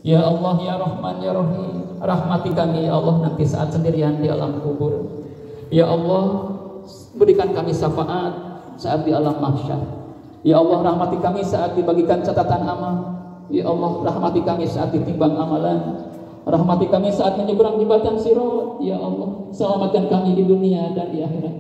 Ya Allah, ya Rahman, ya Rahim, rahmati kami ya Allah nanti saat sendirian di alam kubur. Ya Allah, berikan kami syafaat saat di alam mahsyar. Ya Allah, rahmati kami saat dibagikan catatan amal. Ya Allah, rahmati kami saat ditimbang amalan. Rahmati kami saat menyeberang jembatan Sirat. Ya Allah, selamatkan kami di dunia dan di akhirat.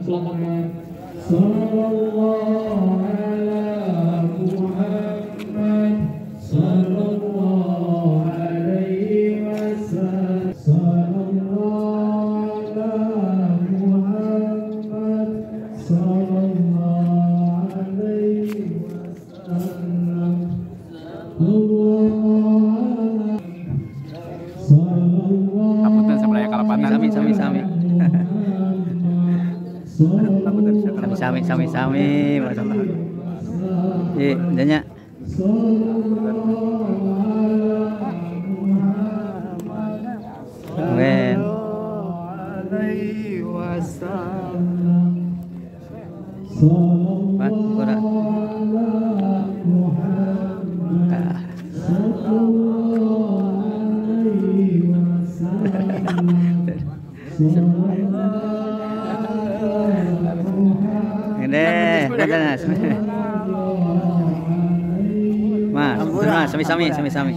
Selamatkan. Sallallahu ala Muhammad, sallallahu alaihi wasallam, sallallahu ala Muhammad, sallallahu alaihi wasallam. Apunten sebelah kalapatan sami-sami. Sami-sami, masyaallah. Danya. Amin. Pak, ora. Mas, sami-sami.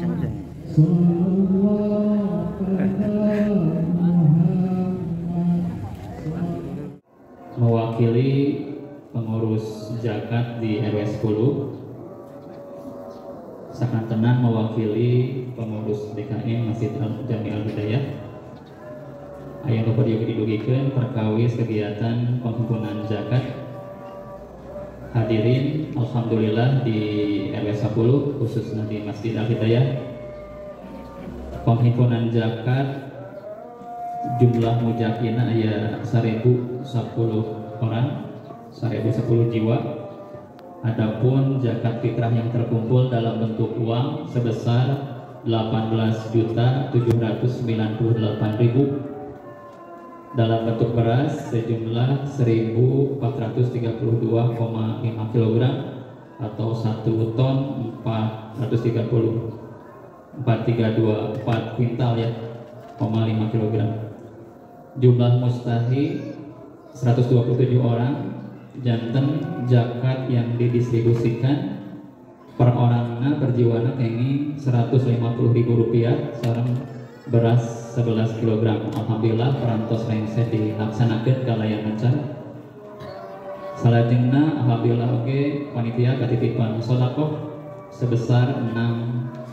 Mewakili pengurus zakat di RW 10, sakantenan mewakili pengurus DKM Masjid Al-Jami Al-Hidayah. Aya nu padieu didugikeun perkawis kegiatan penghimpunan zakat. Hadirin, alhamdulillah di RW 10 khususnya di Masjid Al-Hidayah, penghimpunan zakat jumlah mujakina aya 1010 orang, 1010 jiwa. Adapun zakat fitrah yang terkumpul dalam bentuk uang sebesar 18.798.000, dalam bentuk beras sejumlah 1.432,5 kg atau 1 ton 4 kuintal ya, 5 kg. Jumlah mustahi 127 orang. Janten zakat yang didistribusikan per orangna per jiwana kenging Rp150.000 sareng beras 11 kg. Alhamdulillah perantos rengse dilaksanakeun kalayan encan. Salajengna alhamdulillah oge panitia katitipan sedekah sebesar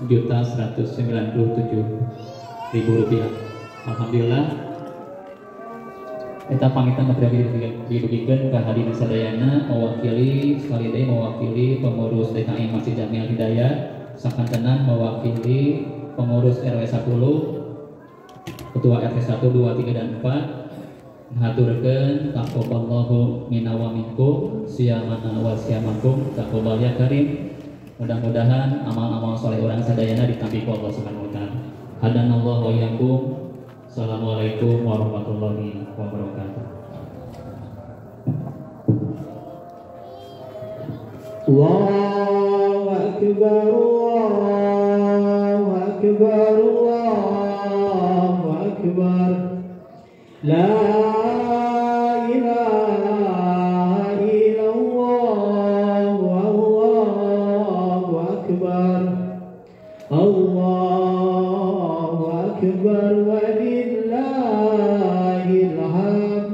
Rp6.197.000. Alhamdulillah eta pangitan material didugikeun ka hadirin sadayana mewakili pengurus DKM Masjid Jami Al-Hidayah, sakantenan mewakili pengurus RW 10, ketua RT 1, 2, 3, dan 4 ngaturkeun taqabbalallahu minna wa minkum siyamana wa siyamakum taqabbal ya karim. Mudah-mudahan amal-amal soleh orang sadayana ditampi ku Allah Subhanahu wa taala. Hadanallahu wa iyyakum. Assalamualaikum warahmatullahi wabarakatuh. Allahu akbar, Allahu akbar, Allahu akbar. La ilaha illallah, Allahu akbar. Allahu akbar walillahil hamd.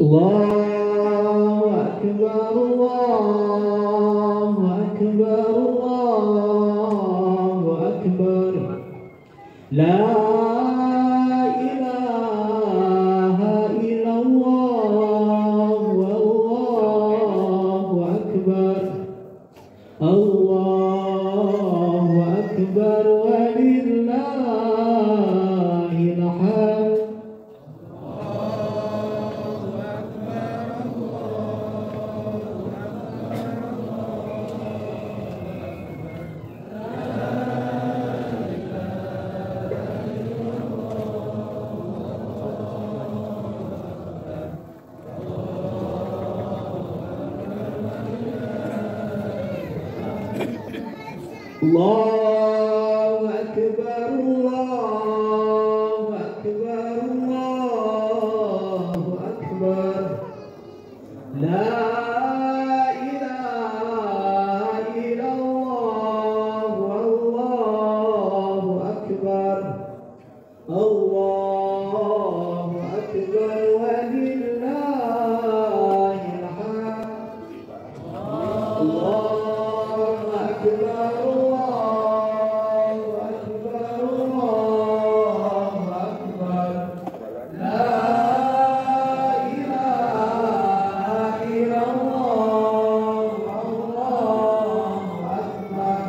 Allahu akbar, Allahu akbar, Allahu akbar. La ilaha illallah, wallahu akbar. Allahu akbar walillahil hamd. Allahu akbar. Allahu Akbar, Allahu Akbar, Allahu Akbar. La ilaha illallah, Allahu Akbar. Allahu Akbar walillahil hamd. Allahu Akbar, Allahu Akbar, Allahu Akbar. La ilaha illallah, Allahu Akbar.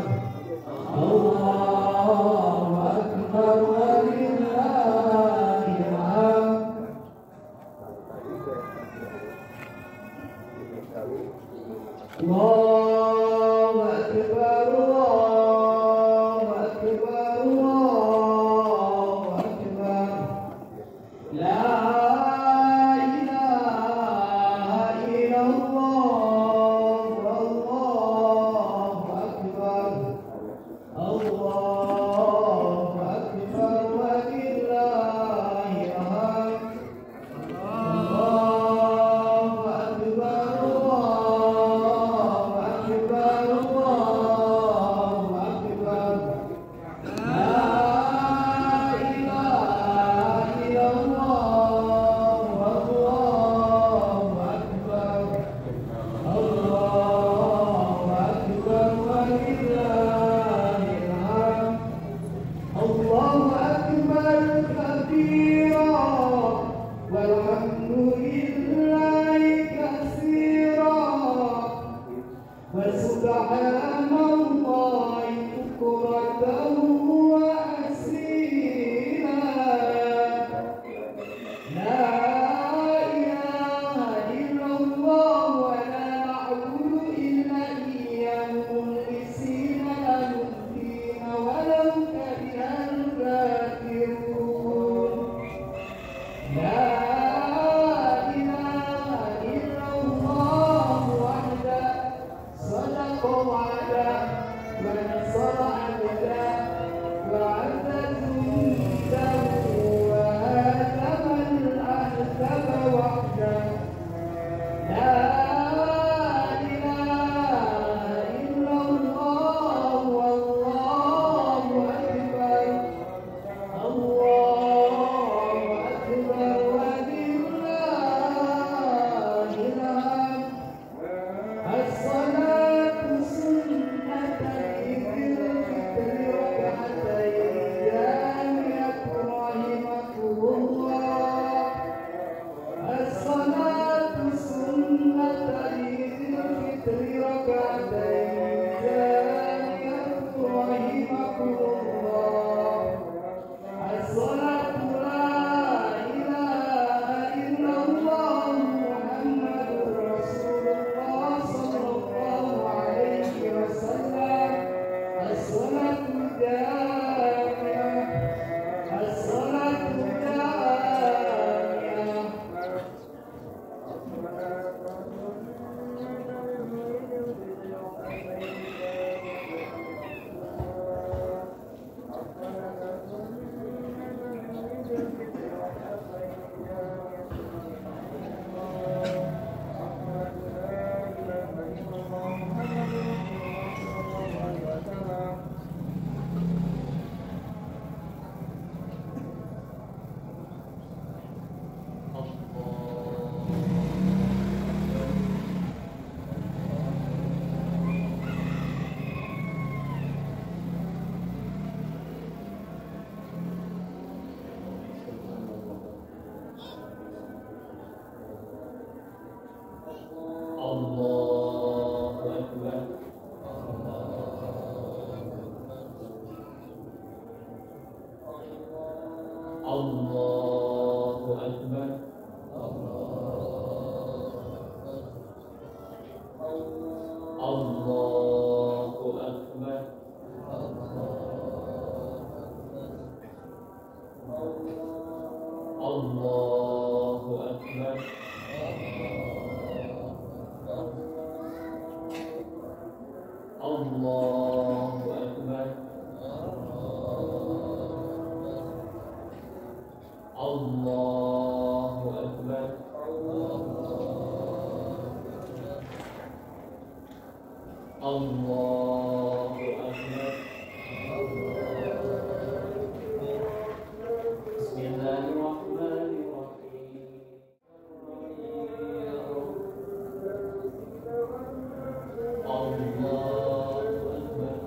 Allahu Akbar walillahil hamd. Allahu Akbar, Allahu Akbar, Allahu Akbar. La ilaha illallah, Allahu Akbar. Allahu Akbar walillahil hamd. Allahu Akbar, Allahu Akbar, Allahu Akbar. La ilaha illallah, Allahu Akbar. Allahu Akbar walillahil hamd. Allahu Akbar kabira walhamdulillahi katsira wa subhanallahi bukratan wa asila. La ilaha illallah wa la na'budu illa iyyahu mukhlisina lahu ad-din walau karihal kafirun. La ilaha illallah wahdahu sadaqa wa'dah wa nasara 'abdah wa 'azzahu wa hatama al-ahzaba wahdah. La ilaha illallah wallahu akbar. Allahu akbar walillahil hamd. As-salatu sunnatan idil fitri rak'atayn jami'atun rahimakumullah. As-salatu sunnatan idil fitri rak'atayn jami'atun rahimakumullah. As-salatu la ilaha illallah Muhammadur Rasulullah sallallahu alaihi wasallam. As-salatu jami'ah, as-salatu jami'ah. Allahu Akbar. Bismillahirrahmanirrahim. Allahu Akbar.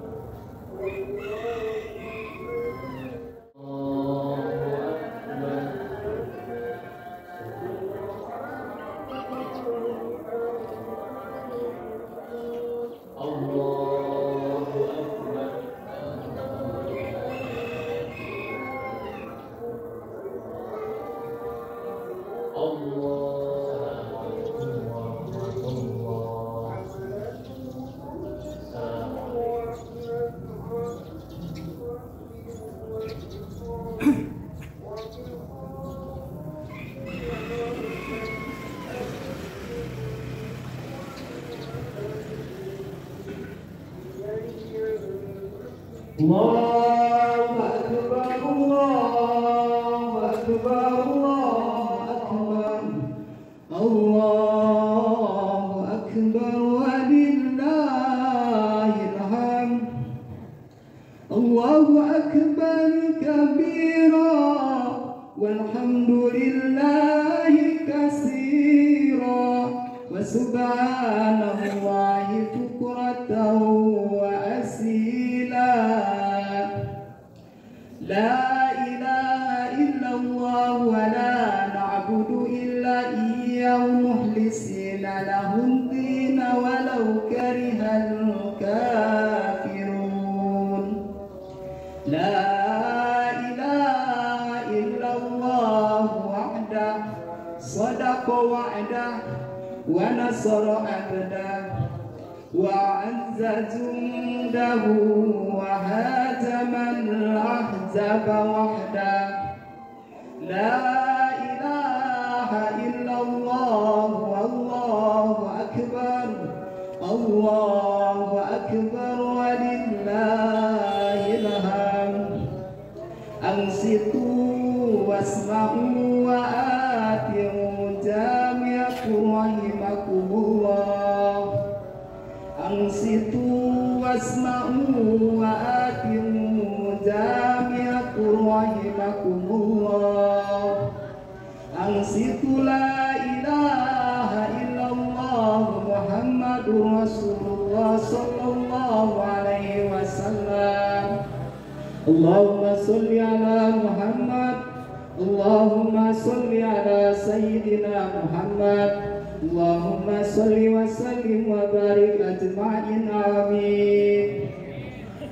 Allahu Akbar, Allahu Akbar, Allahu Akbar, Allahu Akbar, walillahil hamd. Allahu Akbar kabira, walhamdulillahi katsira, wa subhanallahi bukratan wa asila. La ilaha illallah wa la na'budu illa iyyahu mukhlisina lahud din walau karihal kafirun. La ilaha illallah wahdah sadaqa wa'dah wa nasara abdah wa azza jundahu wa hataman al-ahzaba wahdah. La ilaha illallah wallahu akbar, Allahu akbar, walillahil hamd. Ansitu wasma'u wa ati'u jami'akum rahimakumullah. Ansitu wasma'u wa ati'u jami'akum rahimakumullah. Ansitu la ilaha illallah Muhammadur Rasulullah sallallahu alaihi wasallam. Allahumma salli ala Muhammad, Allahumma salli ala Sayyidina Muhammad, Allahumma salli wa sallim wa barik ajma'in, amin.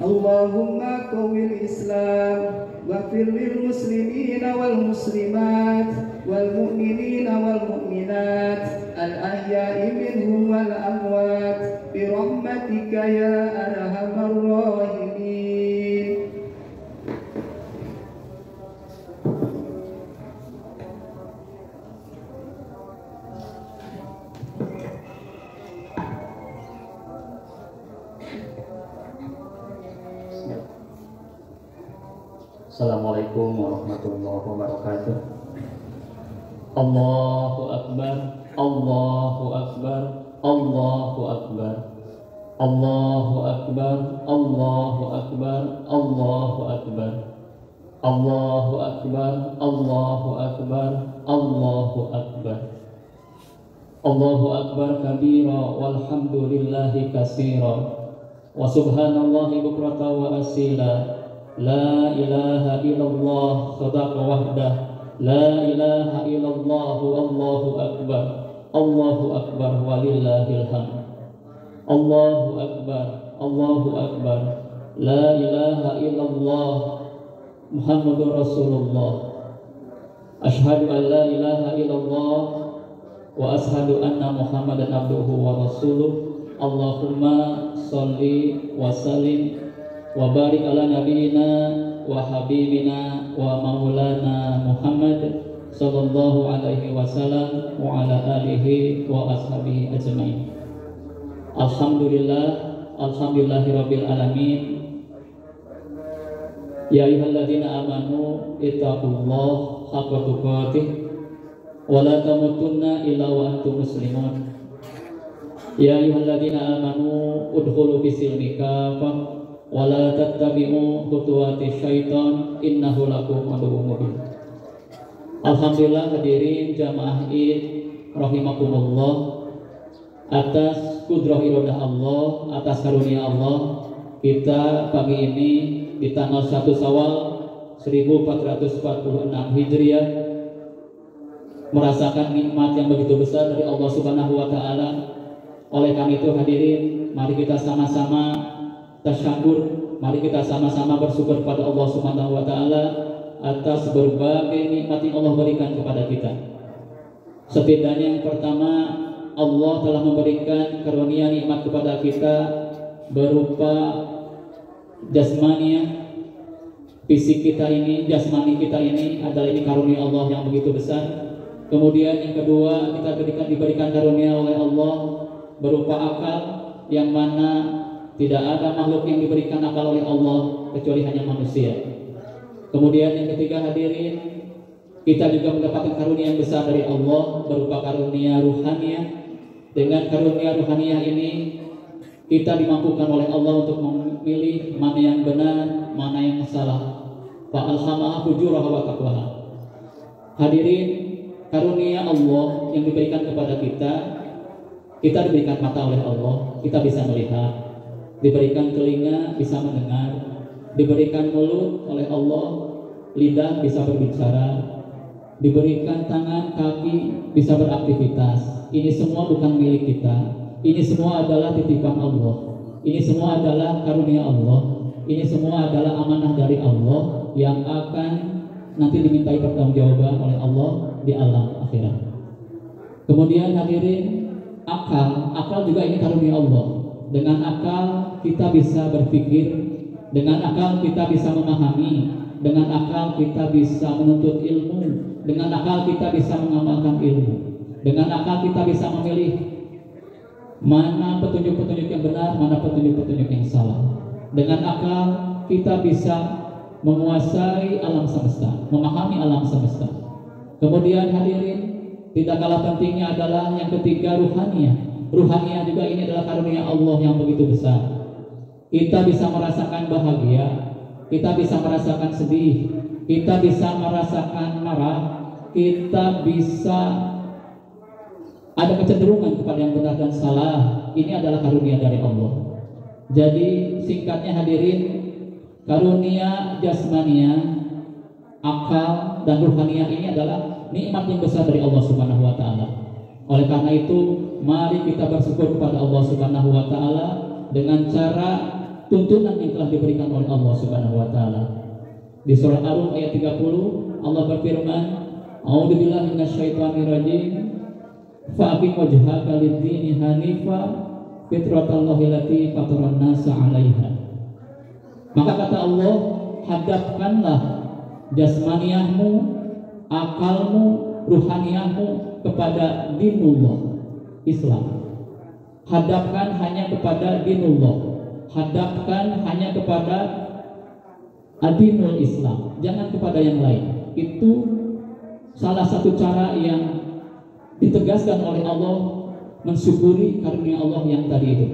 Allahumma qawwil Islam wa fil lil muslimina wal muslimat wal mu'minina wal mu'minat al ahya'i minhum wal amwat bi rahmatika ya arhamar rahimin. Assalamualaikum warahmatullahi wabarakatuh. Allahu Akbar, Allahu Akbar, Allahu Akbar, Allahu Akbar, Allahu Akbar, Allahu Akbar, Allahu Akbar, Allahu Akbar, Allahu Akbar, Allahu Akbar kabira, walhamdulillahi katsira, wa subhanallahi bukratan wa asila. La ilaha illallah sadaqa wahdah, la ilaha illallah wallahu akbar, Allahu akbar, walillahil hamd. Allahu akbar, Allahu akbar, la ilaha illallah Muhammadur Rasulullah. Ashhadu an la ilaha illallah wa ashhadu anna Muhammadan abduhu wa rasuluh. Allahumma sholli wa sallim wa barik ala nabiyina wa habibina wa maulana Muhammad sallallahu alaihi wasallam wa ala alihi wa ashabihi ajmain. Alhamdulillah, alhamdulillahirabbil alamin. Ya ayyuhalladzina amanu ittaqullaha haqqa tuqatih wa la tamutunna illa wa antum muslimun. Ya ayyuhalladzina amanu udkhulu fis-silmi kafah wa la tattabi'u khutuwati syaitan innahu lakum aduwwun mubin. Alhamdulillah hadirin jamaah Id rahimakumullah, atas kudrah iradah Allah, atas karunia Allah, kita pagi ini di tanggal 1 Syawal 1446 Hijriah merasakan nikmat yang begitu besar dari Allah Subhanahu wa taala. Oleh karena itu hadirin, mari kita sama-sama tasyukur, mari kita sama-sama bersyukur kepada Allah Subhanahu wa taala atas berbagai nikmat yang Allah berikan kepada kita. Setidaknya yang pertama, Allah telah memberikan karunia nikmat kepada kita berupa jasmania, fisik kita ini, jasmani kita ini adalah ini karunia Allah yang begitu besar. Kemudian yang kedua, kita diberikan karunia oleh Allah berupa akal, yang mana tidak ada makhluk yang diberikan akal oleh Allah kecuali hanya manusia. Kemudian yang ketiga hadirin, kita juga mendapatkan karunia yang besar dari Allah berupa karunia ruhaniyah. Dengan karunia ruhaniyah ini kita dimampukan oleh Allah untuk memilih mana yang benar, mana yang salah. Fa alhamaha fujuraha wa taqwaha. Hadirin, karunia Allah yang diberikan kepada kita diberikan mata oleh Allah, kita bisa melihat, diberikan telinga bisa mendengar, diberikan mulut oleh Allah, lidah bisa berbicara, diberikan tangan, kaki bisa beraktivitas. Ini semua bukan milik kita, ini semua adalah titipan Allah, ini semua adalah karunia Allah, ini semua adalah amanah dari Allah yang akan nanti dimintai pertanggungjawaban oleh Allah di alam akhirat. Kemudian hadirin, akal juga ini karunia Allah. Dengan akal kita bisa berpikir, dengan akal kita bisa memahami, dengan akal kita bisa menuntut ilmu, dengan akal kita bisa mengamalkan ilmu, dengan akal kita bisa memilih mana petunjuk-petunjuk yang benar, mana petunjuk-petunjuk yang salah. Dengan akal kita bisa menguasai alam semesta, memahami alam semesta. Kemudian hadirin, tidak kalah pentingnya adalah yang ketiga, ruhaniyah. Ruhaniyah juga ini adalah karunia Allah yang begitu besar. Kita bisa merasakan bahagia, kita bisa merasakan sedih, kita bisa merasakan marah, kita bisa ada kecenderungan kepada yang benar dan salah. Ini adalah karunia dari Allah. Jadi singkatnya hadirin, karunia jasmania, akal dan ruhaniyah ini adalah nikmat yang besar dari Allah Subhanahu wa taala. Oleh karena itu, mari kita bersyukur kepada Allah Subhanahu wa taala dengan cara tuntunan yang telah diberikan oleh Allah Subhanahu wa taala. Di surah Ar-Rum ayat 30, Allah berfirman, "A'udzubillahi minasyaitonir rajim. Fa'aqim wajhaka lid-dini hanifa fitratallahi allati fataran nasa 'alaiha." Maka kata Allah, hadapkanlah jasmaniyahmu, akalmu, ruhaniyahmu kepada dinullah Islam. Hadapkan hanya kepada dinullah, hadapkan hanya kepada adinul Islam, jangan kepada yang lain. Itu salah satu cara yang ditegaskan oleh Allah mensyukuri karunia Allah yang tadi itu.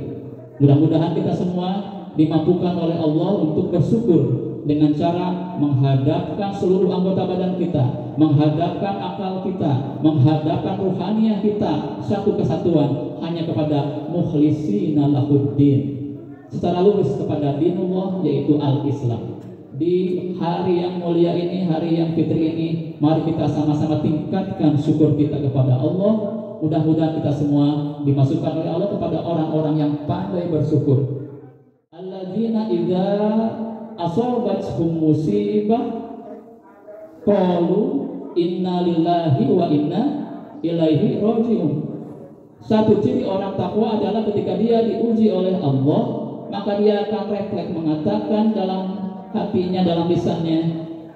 Mudah-mudahan kita semua dimampukan oleh Allah untuk bersyukur dengan cara menghadapkan seluruh anggota badan kita, menghadapkan akal kita, menghadapkan ruhaniyah kita, satu kesatuan hanya kepada mukhlisina lahuddin, secara lurus kepada dinullah, yaitu al-Islam. Di hari yang mulia ini, hari yang fitri ini, mari kita sama-sama tingkatkan syukur kita kepada Allah. Mudah-mudahan kita semua dimasukkan oleh Allah kepada orang-orang yang pandai bersyukur. Alladzina idza asabathum musibah qalu inna lillahi wa inna ilaihi raji'un. Satu ciri orang takwa adalah ketika dia diuji oleh Allah, maka dia akan refleks mengatakan dalam hatinya, dalam lisannya,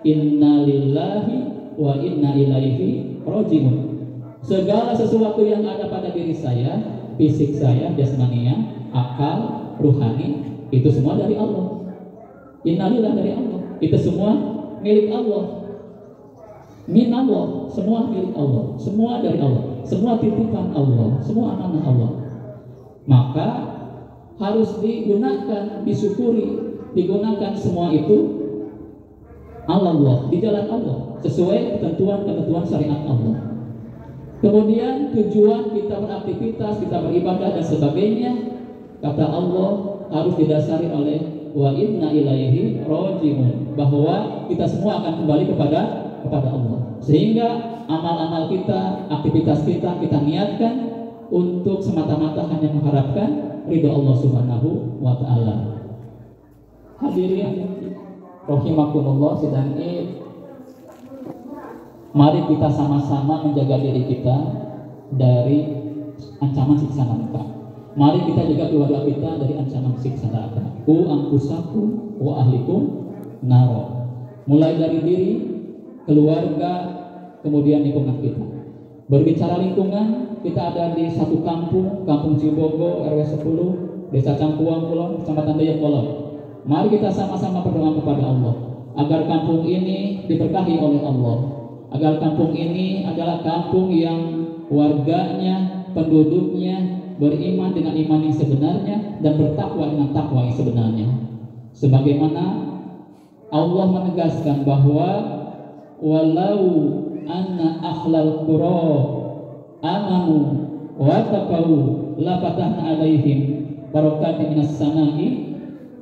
inna lillahi wa inna ilaihi raji'un. Segala sesuatu yang ada pada diri saya, fisik saya, jasmania, akal, ruhani, itu semua dari Allah. Innalillah dari Allah. Itu semua milik Allah. Min Allah, semua milik Allah, semua dari Allah, semua titipan Allah, semua amanah Allah. maka harus digunakan, disyukuri, digunakan semua itu Allah, di jalan Allah, sesuai ketentuan syariat Allah. Kemudian tujuan kita beraktivitas, kita beribadah dan sebagainya, kata Allah harus didasari oleh wa inna ilaihi raji'un, bahwa kita semua akan kembali kepada Allah. Sehingga amal-amal kita, aktivitas kita niatkan untuk semata-mata hanya mengharapkan ridha Allah Subhanahu wa taala. Hadirin rahimakumullah, sidang Id, mari kita sama-sama menjaga diri kita dari ancaman siksa neraka. Mari kita jaga keluarga kita dari ancaman siksa neraka. Ku anfusakum wa ahlikum naro. Mulai dari diri, keluarga, kemudian lingkungan kita. Berbicara lingkungan, kita ada di satu kampung Cibogo, RW 10, Desa Cangkuang Kulon, Kecamatan Dayakolot. Mari kita sama-sama berdoa kepada Allah agar kampung ini diberkahi oleh Allah, agar kampung ini adalah kampung yang warganya, penduduknya beriman dengan iman yang sebenarnya dan bertakwa dengan takwa yang sebenarnya. Sebagaimana Allah menegaskan bahwa walau anna akhlal qura amanu wa taqaw la fatahna alaihim barakatin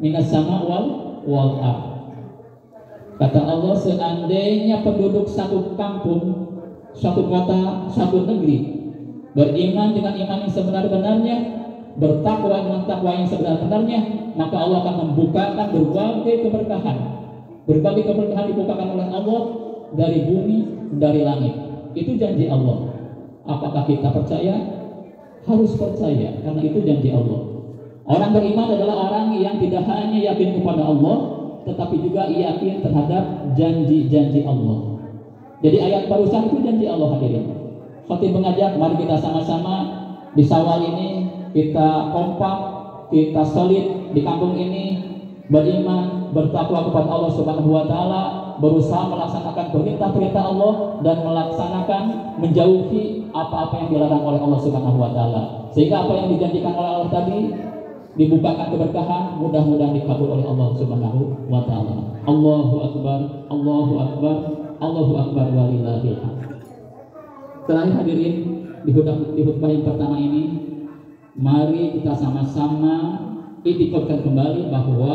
minas sama wal ard. Kata Allah, seandainya penduduk satu kampung, satu kota, satu negeri beriman dengan iman yang sebenar-benarnya, bertakwa dengan takwa yang sebenar-benarnya, maka Allah akan membukakan berbagai keberkahan dibukakan oleh Allah dari bumi, dari langit. Itu janji Allah. Apakah kita percaya? Harus percaya, karena itu janji Allah. Orang beriman adalah orang yang tidak hanya yakin kepada Allah, tetapi juga yakin terhadap janji-janji Allah. Jadi ayat barusan itu janji Allah, hadirin. Khatib mengajak, mari kita sama-sama di Syawal ini kita kompak, kita solid di kampung ini, beriman, bertakwa kepada Allah Subhanahu wa taala, berusaha melaksanakan perintah-perintah Allah dan melaksanakan menjauhi apa-apa yang dilarang oleh Allah Subhanahu wa taala. Sehingga apa yang dijanjikan oleh Allah tadi dibukakan keberkahan, mudah-mudahan dikabul oleh Allah Subhanahu wa taala. Allahu akbar, Allahu akbar, Allahu akbar walillahil hamd. Terakhir hadirin, di khutbah yang pertama ini, mari kita sama-sama itikadkan kembali bahwa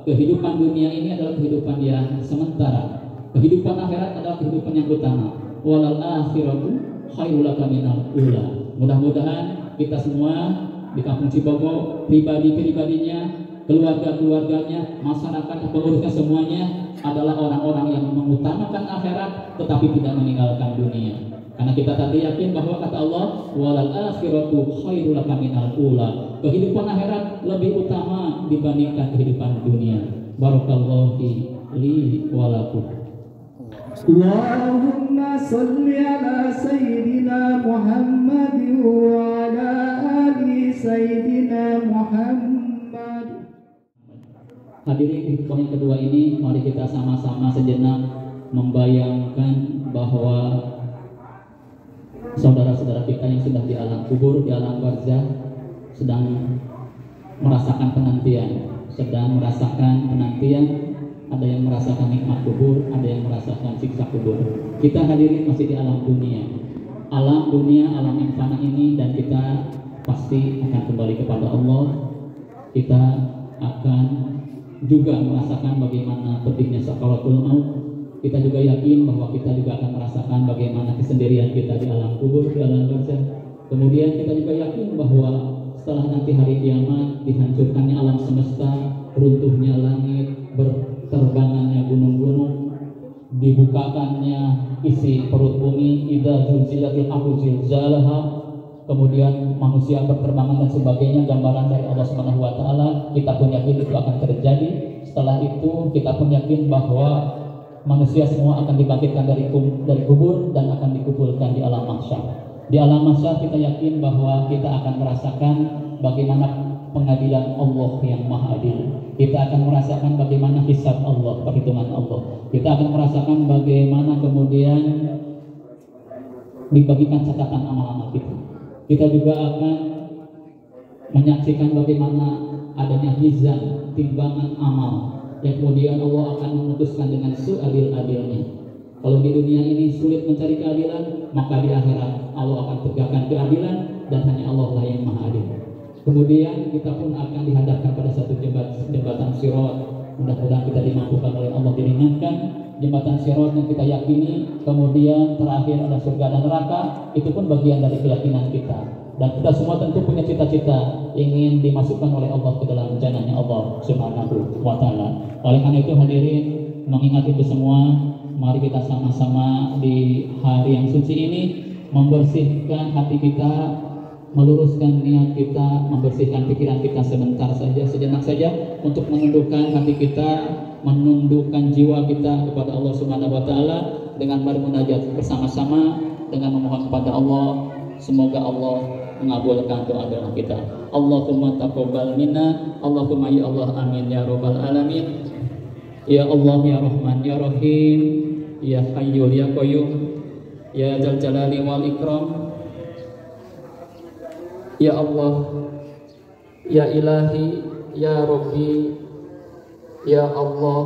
kehidupan dunia ini adalah kehidupan yang sementara. Kehidupan akhirat adalah kehidupan yang utama. Walal akhiratu khairul laka minal ula. Mudah-mudahan kita semua di kampung Cibogo, pribadi-pribadinya, keluarga-keluarganya, masyarakat, pengurusnya semuanya adalah orang-orang yang mengutamakan akhirat tetapi tidak meninggalkan dunia. Karena kita tadi yakin bahwa kata Allah, walal akhiratu khairul laka minal ula. Kehidupan akhirat lebih utama dibandingkan kehidupan dunia. Barakallahu li wa lakum. Allahumma salli ala sayyidina Muhammad wa ala ali sayyidina Muhammad. Hadirin, di poin kedua ini mari kita sama-sama sejenak membayangkan bahwa saudara-saudara kita yang sudah di alam kubur, di alam barzah, sedang merasakan penantian, ada yang merasakan nikmat kubur, ada yang merasakan siksa kubur. Kita hadirin masih di alam dunia, alam yang fana ini, dan kita pasti akan kembali kepada Allah. Kita akan juga merasakan bagaimana pedihnya sakaratul maut. Kita juga yakin bahwa kita juga akan merasakan bagaimana kesendirian kita di alam kubur, di alam barzah. Kemudian kita juga yakin bahwa setelah nanti hari kiamat, dihancurkannya alam semesta, runtuhnya langit, berterbangannya gunung-gunung, dibukakannya isi perut bumi, idza zulzilatil ardu zilzalaha, kemudian manusia berterbangan dan sebagainya, gambaran dari Allah Subhanahu wa taala. Kita pun yakin itu akan terjadi. Setelah itu kita pun yakin bahwa manusia semua akan dibangkitkan dari kubur dan akan dikumpulkan di alam mahsyar. Di alam mahsyar kita yakin bahwa kita akan merasakan bagaimana pengadilan Allah yang maha adil. Kita akan merasakan bagaimana hisab Allah, perhitungan Allah. Kita akan merasakan bagaimana kemudian dibagikan catatan amal-amal kita. Kita juga akan menyaksikan bagaimana adanya mizan, timbangan amal, yang kemudian Allah akan memutuskan dengan seadil-adilnya. Kalau di dunia ini sulit mencari keadilan, maka di akhirat Allah akan tegakkan keadilan, dan hanya Allah lah yang maha adil. Kemudian kita pun akan dihadapkan pada satu jembatan Sirat. Mudah-mudahan kita dimampukan oleh Allah diringankan jembatan Sirat yang kita yakini. Kemudian terakhir ada surga dan neraka, itu pun bagian dari keyakinan kita. Dan kita semua tentu punya cita-cita ingin dimasukkan oleh Allah ke dalam jannahnya Allah Subhanahu wa Ta'ala. Oleh karena itu hadirin, mengingat itu semua, mari kita sama-sama di hari yang suci ini membersihkan hati kita, meluruskan niat kita, membersihkan pikiran kita sebentar saja, sejenak saja, untuk menundukkan hati kita, menundukkan jiwa kita kepada Allah Subhanahu wa Ta'ala dengan bermunajat bersama-sama, dengan memohon kepada Allah. Semoga Allah mengabulkan doa-doa kita. Allahumma taqabbal minna, Allahumma ya Allah, amin ya rabbal alamin. Ya Allah ya Rahman ya Rahim, ya Hayyul ya Qayyum, ya Dzal Jalali wal Ikram. Ya Allah, ya Ilahi, ya Rabbi, ya Allah,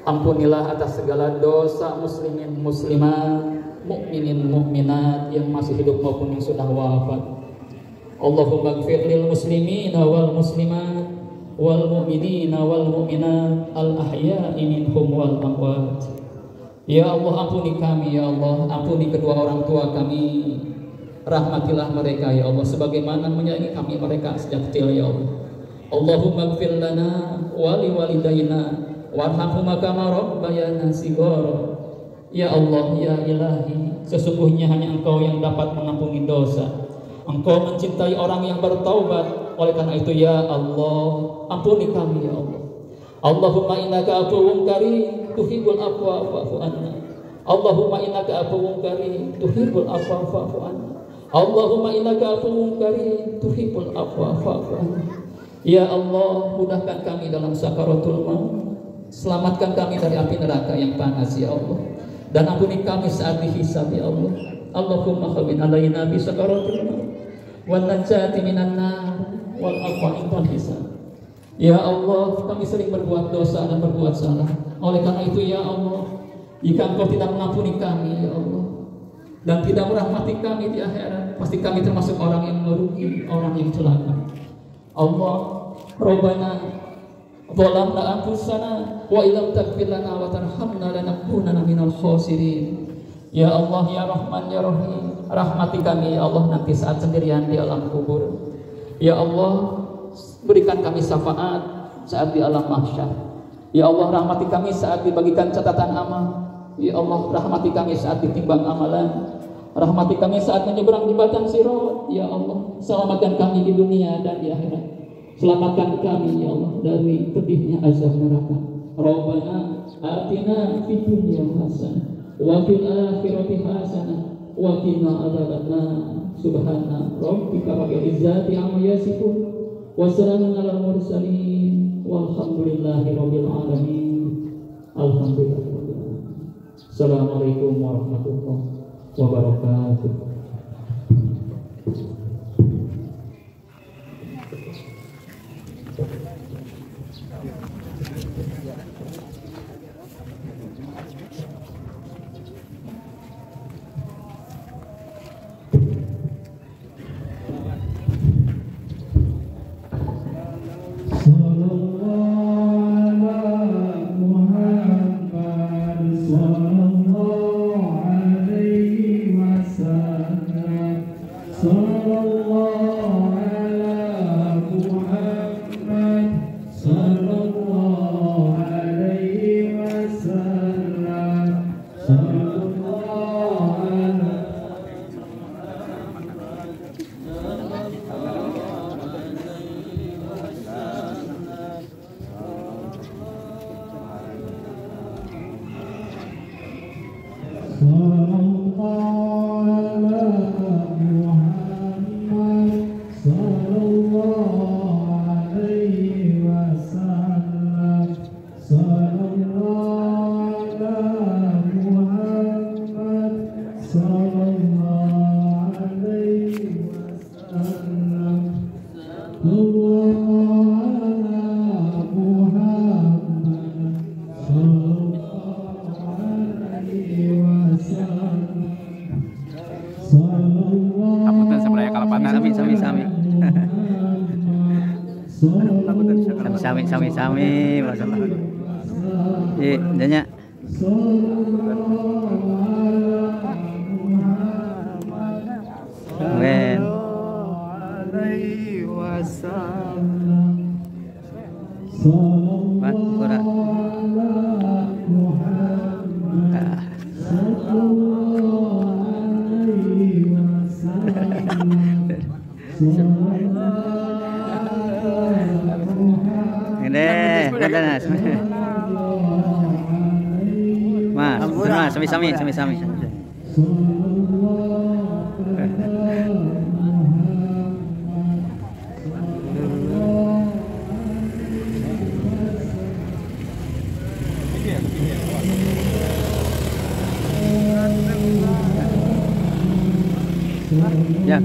ampunilah atas segala dosa muslimin muslimat, mukminin mukminat yang masih hidup maupun yang sudah wafat. Allahumma ighfir lil muslimina wal muslimat wal mu'minina wal mu'minat al ahya'i minhum wal amwat. Ya Allah, ampuni kami ya Allah, ampuni kedua orang tua kami, rahmatilah mereka ya Allah sebagaimana menyayangi kami mereka sejak kecil ya Allah. Allahumma ighfir lana wa li walidayna warhamhuma kama rabbayana shighara. Ya Allah, ya Ilahi, sesungguhnya hanya Engkau yang dapat mengampuni dosa. Engkau mencintai orang yang bertaubat. Oleh karena itu ya Allah, ampuni kami ya Allah. Allahumma innaka afuwwun karim tuhibbul afwa fa'fu anna. Allahumma innaka afuwwun karim tuhibbul afwa fa'fu anna. Allahumma innaka afuwwun karim tuhibbul afwa fa'fu anna. Ya Allah, mudahkan kami dalam sakaratul maut. Selamatkan kami dari api neraka yang panas ya Allah. Dan ampuni kami saat dihisab ya Allah. Allahumma khawin alaina bi sakaratul maut wan najati minan nar wal afwa intal hisab. Ya Allah, kami sering berbuat dosa dan berbuat salah. Oleh karena itu ya Allah, jika Engkau tidak mengampuni kami ya Allah dan tidak merahmati kami di akhirat, pasti kami termasuk orang yang merugi, orang yang celaka. Allah, Rabbana zalamna anfusana wa illam taghfir lana wa tarhamna lanakunanna minal khasirin. Ya Allah ya Rahman ya Rahim, rahmati kami ya Allah nanti saat sendirian di alam kubur. Ya Allah, berikan kami syafaat saat di alam mahsyar. Ya Allah, rahmati kami saat dibagikan catatan amal. Ya Allah, rahmati kami saat ditimbang amalan. Rahmati kami saat menyeberang jembatan Sirat. Ya Allah, selamatkan kami di dunia dan di akhirat. Selamatkan kami ya Allah dari pedihnya azab neraka. Rabbana atina fid dunya hasanah wa fil akhirati hasanah wa qina adzabannar. Subhana rabbika rabbil izzati amma yasifun wa salamun alal mursalin walhamdulillahi rabbil alamin. Alhamdulillah. Assalamualaikum warahmatullahi wabarakatuh. Sallallahu alaihi wasallam. sami. Sami. Masalah. Iya, janya. Keren. Pak, kurang. Ini, Mas, sami. Ya.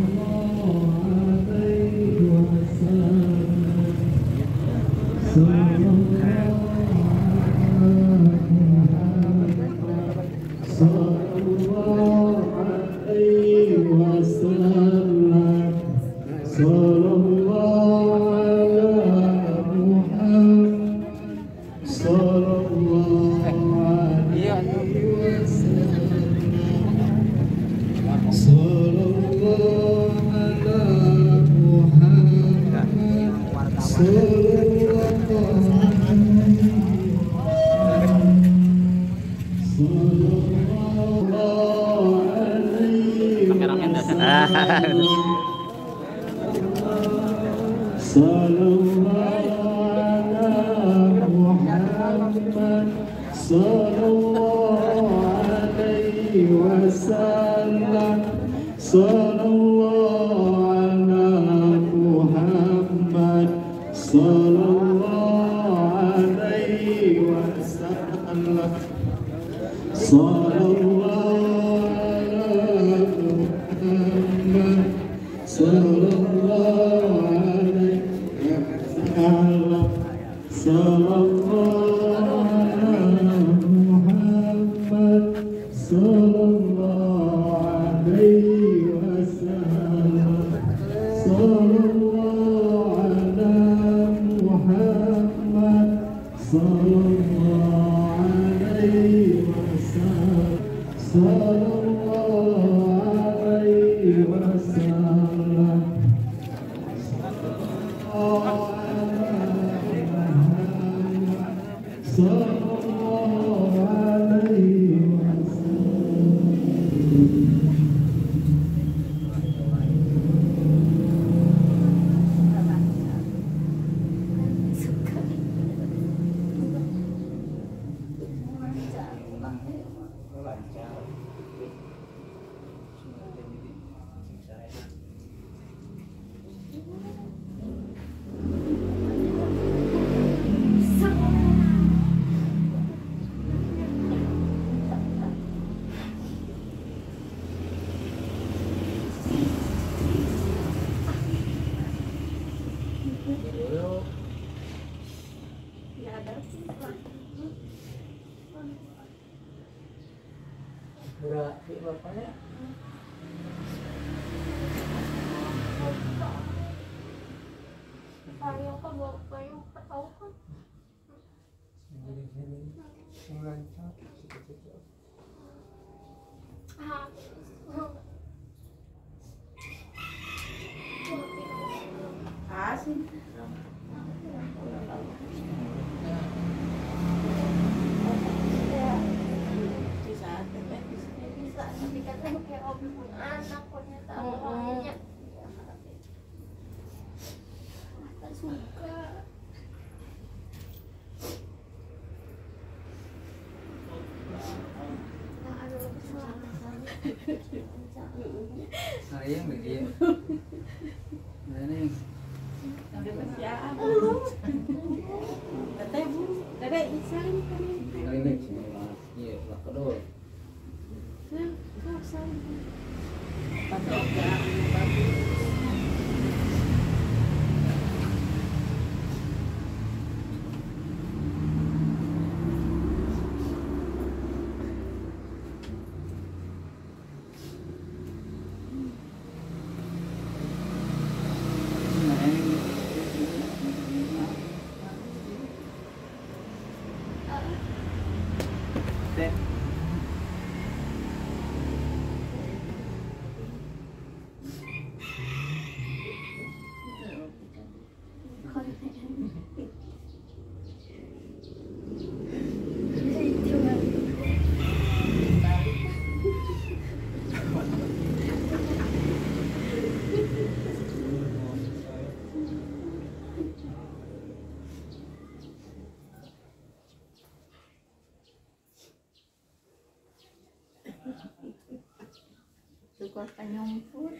kota nyumput.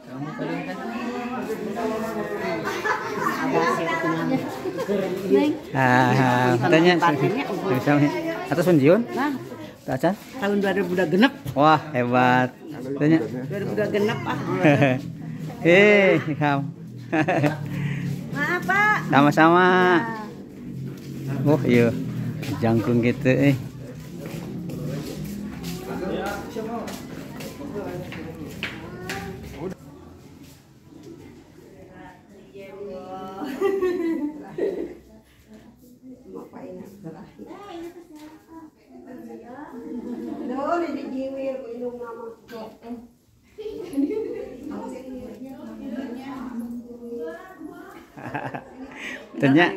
Kamu kalian kan Tanya sami-sami. Atas penjiun? Tacan? Tahun 2000 udah genep. Wah, hebat. Tanya. 2000 udah genep ah. Kamu. Maaf, Pak. Sama-sama. Oh, iya. Jangkung gitu Tanya.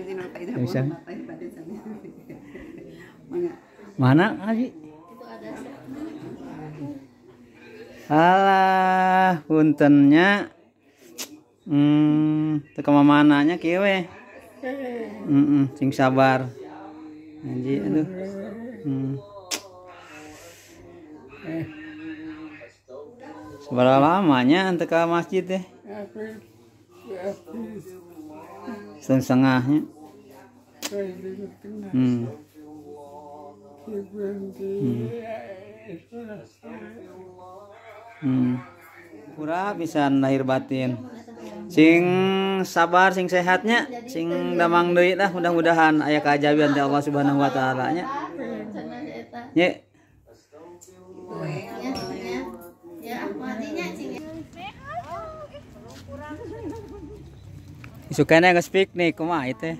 Bisa. Mana Haji? Alah, puntennya. Teu mananya kieu we. Sing sabar. Haji aduh. Seberapa lamanya ente ke masjid teh? Setengahnya. Pura bisa lahir batin. Sing sabar, sing sehatnya, sing damang deui lah mudah-mudahan aya keajaiban ti Allah Subhanahu wa taala nya. Ye. Isukana geus piknik kumaha ieu teh?